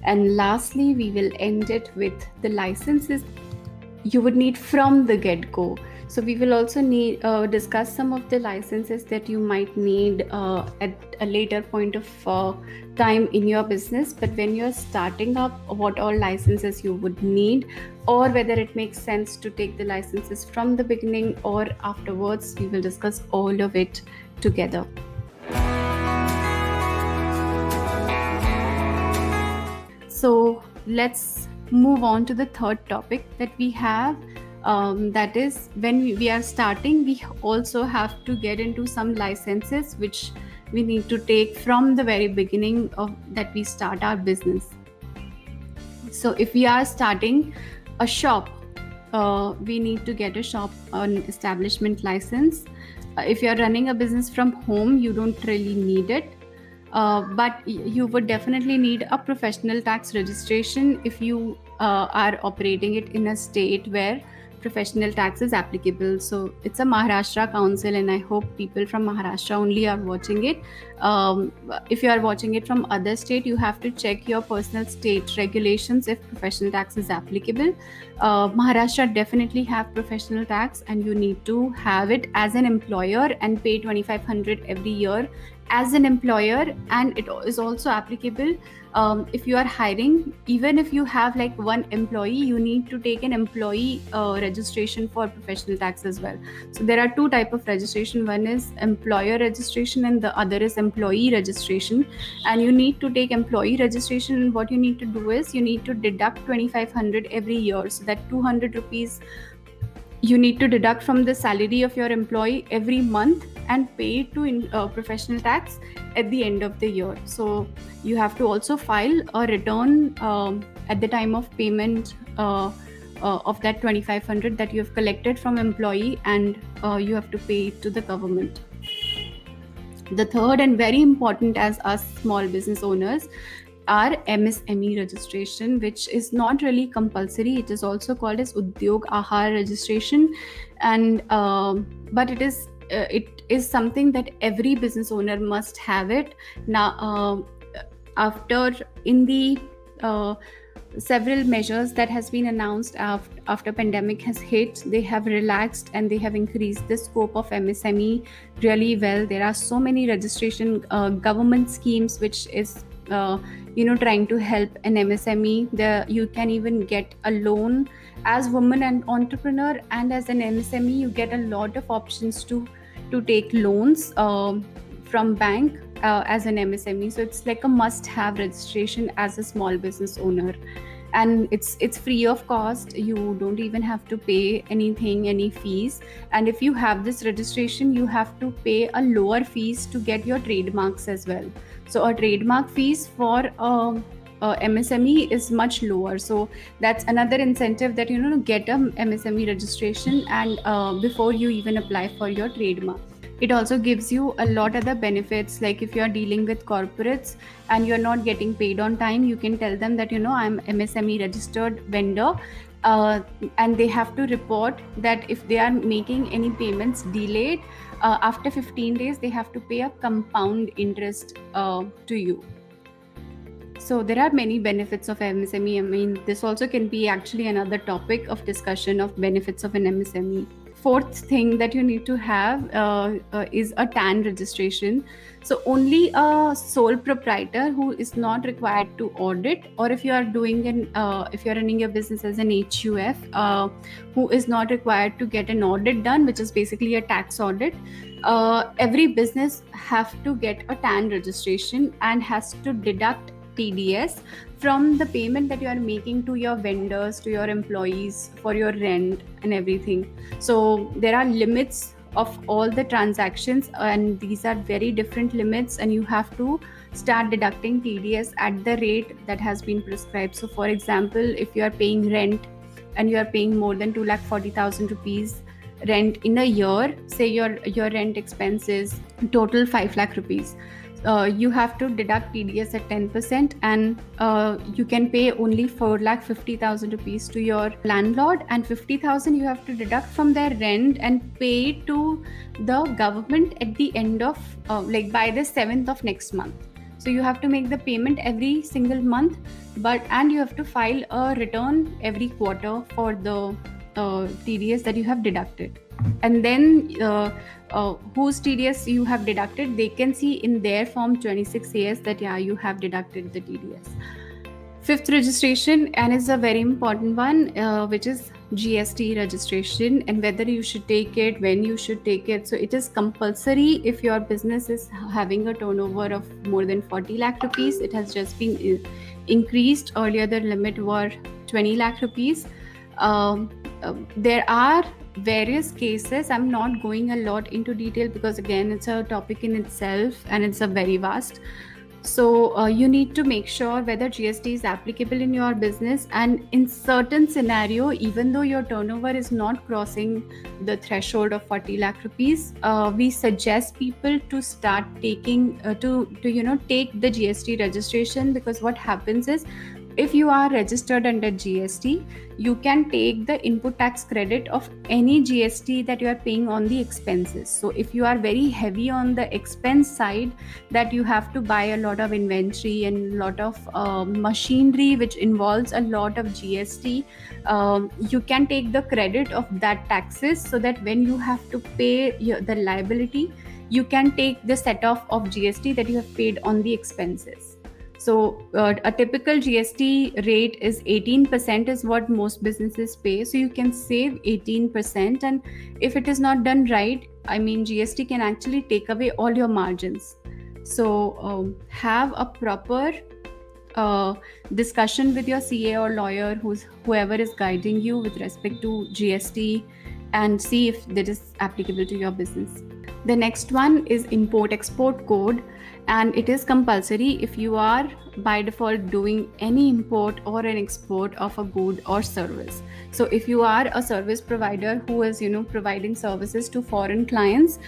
And lastly, we will end it with the licenses you would need from the get-go. So we will also need discuss some of the licenses that you might need at a later point of time in your business. But when you're starting up, what all licenses you would need, or whether it makes sense to take the licenses from the beginning or afterwards, we will discuss all of it together. So let's move on to the third topic that we have. That is, when we are starting, we also have to get into some licenses which we need to take from the very beginning of that we start our business. So if we are starting a shop, we need to get a shop an establishment license. If you are running a business from home, you don't really need it. But you would definitely need a professional tax registration if you are operating it in a state where professional tax is applicable. So it's a Maharashtra council, and I hope people from Maharashtra only are watching it. If you are watching it from other state, you have to check your personal state regulations if professional tax is applicable. Maharashtra definitely have professional tax, and you need to have it as an employer and pay 2,500 every year as an employer. And it is also applicable if you are hiring. Even if you have like one employee, you need to take an employee registration for professional tax as well. So there are two type of registration. One is employer registration and the other is employee registration. And you need to take employee registration, and what you need to do is you need to deduct 2,500 every year. So that 200 rupees you need to deduct from the salary of your employee every month and pay to professional tax at the end of the year. So you have to also file a return at the time of payment of that 2,500 that you have collected from employee, and you have to pay it to the government. The third and very important as us small business owners are MSME registration, which is not really compulsory. It is also called as Udyog Ahar registration, and but it is something that every business owner must have it. Now, after in the several measures that has been announced after pandemic has hit, they have relaxed and they have increased the scope of MSME really well. There are so many registration government schemes which is trying to help an MSME. You can even get a loan as woman and entrepreneur, and as an MSME you get a lot of options to take loans from bank as an MSME. So it's like a must-have registration as a small business owner, and it's free of cost. You don't even have to pay any fees. And if you have this registration, you have to pay a lower fees to get your trademarks as well. So a trademark fees for MSME is much lower. So that's another incentive that get a MSME registration, and before you even apply for your trademark. It also gives you a lot other benefits, like if you're dealing with corporates and you're not getting paid on time, you can tell them that I'm MSME registered vendor, and they have to report that if they are making any payments delayed, after 15 days they have to pay a compound interest to you. So there are many benefits of MSME. I mean, this also can be actually another topic of discussion of benefits of an MSME. Fourth thing that you need to have is a TAN registration. So only a sole proprietor who is not required to audit, or if you are if you're running your business as an HUF, who is not required to get an audit done, which is basically a tax audit. Every business have to get a TAN registration and has to deduct TDS from the payment that you are making to your vendors, to your employees for your rent and everything. So there are limits of all the transactions, and these are very different limits, and you have to start deducting TDS at the rate that has been prescribed. So for example, if you are paying rent and you are paying more than 2,40,000 rupees rent in a year, say your rent expenses total 5 lakh rupees, you have to deduct TDS at 10%, and you can pay only 4,50,000 rupees to your landlord, and 50,000 you have to deduct from their rent and pay to the government at the end of by the 7th of next month. So you have to make the payment every single month, and you have to file a return every quarter for the TDS that you have deducted. And then whose TDS you have deducted, they can see in their form 26AS that yeah, you have deducted the TDS. Fifth registration, and is a very important one, which is GST registration, and whether you should take it, when you should take it. So it is compulsory if your business is having a turnover of more than 40 lakh rupees. It has just been increased. Earlier the limit were 20 lakh rupees. There are various cases. I'm not going a lot into detail because again it's a topic in itself and it's a very vast. So you need to make sure whether GST is applicable in your business, and in certain scenario, even though your turnover is not crossing the threshold of 40 lakh rupees, we suggest people to start taking to take the GST registration, because what happens is, if you are registered under GST, you can take the input tax credit of any GST that you are paying on the expenses. So if you are very heavy on the expense side, that you have to buy a lot of inventory and a lot of machinery which involves a lot of GST, you can take the credit of that taxes, so that when you have to pay the liability, you can take the set off of GST that you have paid on the expenses. So a typical GST rate is 18% is what most businesses pay. So you can save 18. And if it is not done right, I mean, GST can actually take away all your margins. So have a proper discussion with your CA or lawyer, whoever is guiding you with respect to GST, and see if that is applicable to your business. The next one is import-export code, and it is compulsory if you are by default doing any import or an export of a good or service. So if you are a service provider who is providing services to foreign clients,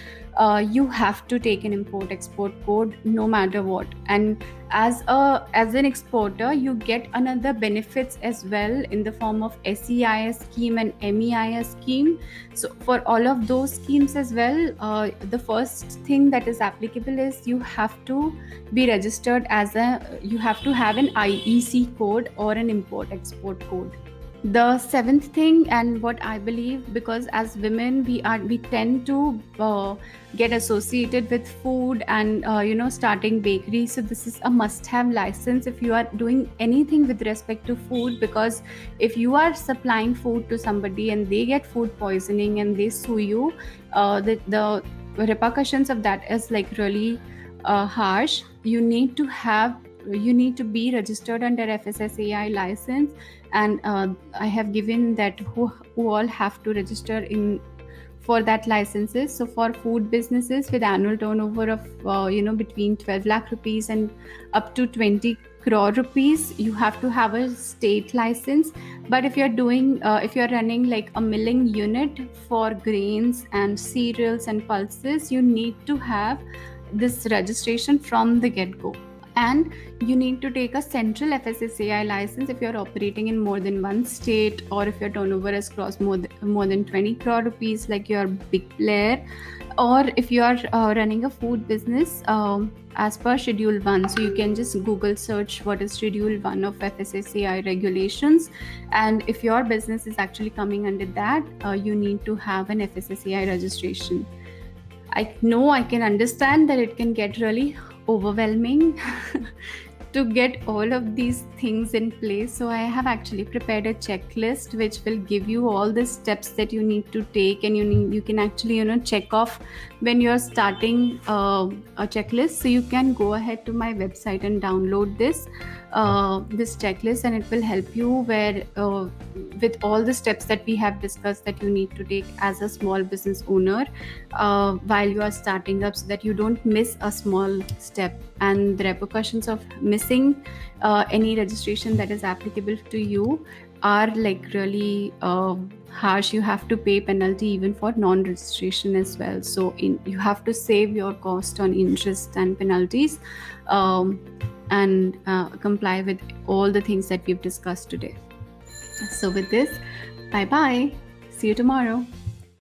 you have to take an import-export code no matter what. And as an exporter, you get another benefits as well in the form of SEIS scheme and MEIS scheme. So for all of those schemes as well, the first thing that is applicable is you have to be registered you have to have an IEC code or an import-export code. The seventh thing, and what I believe, because as women we tend to get associated with food and starting bakery, so this is a must-have license if you are doing anything with respect to food, because if you are supplying food to somebody and they get food poisoning and they sue you, the repercussions of that is like really harsh. You need to be registered under FSSAI license, and I have given that who all have to register for that licenses. So for food businesses with annual turnover of between 12 lakh rupees and up to 20 crore rupees, you have to have a state license. But if you're running like a milling unit for grains and cereals and pulses, you need to have this registration from the get-go. And you need to take a central FSSAI license if you're operating in more than one state, or if your turnover has crossed more than 20 crore rupees, like you're a big player, or if you are running a food business as per Schedule 1. So you can just Google search what is Schedule 1 of FSSAI regulations, and if your business is actually coming under that, you need to have an FSSAI registration. I know, I can understand that it can get really overwhelming to get all of these things in place. So I have actually prepared a checklist which will give you all the steps that you need to take, and you can actually check off when you're starting a checklist. So you can go ahead to my website and download this checklist, and it will help you with all the steps that we have discussed that you need to take as a small business owner while you are starting up, so that you don't miss a small step, and the repercussions of missing any registration that is applicable to you are like really harsh. You have to pay penalty even for non-registration as well. So you have to save your cost on interest and penalties, and comply with all the things that we've discussed today. So with this, bye bye, see you tomorrow.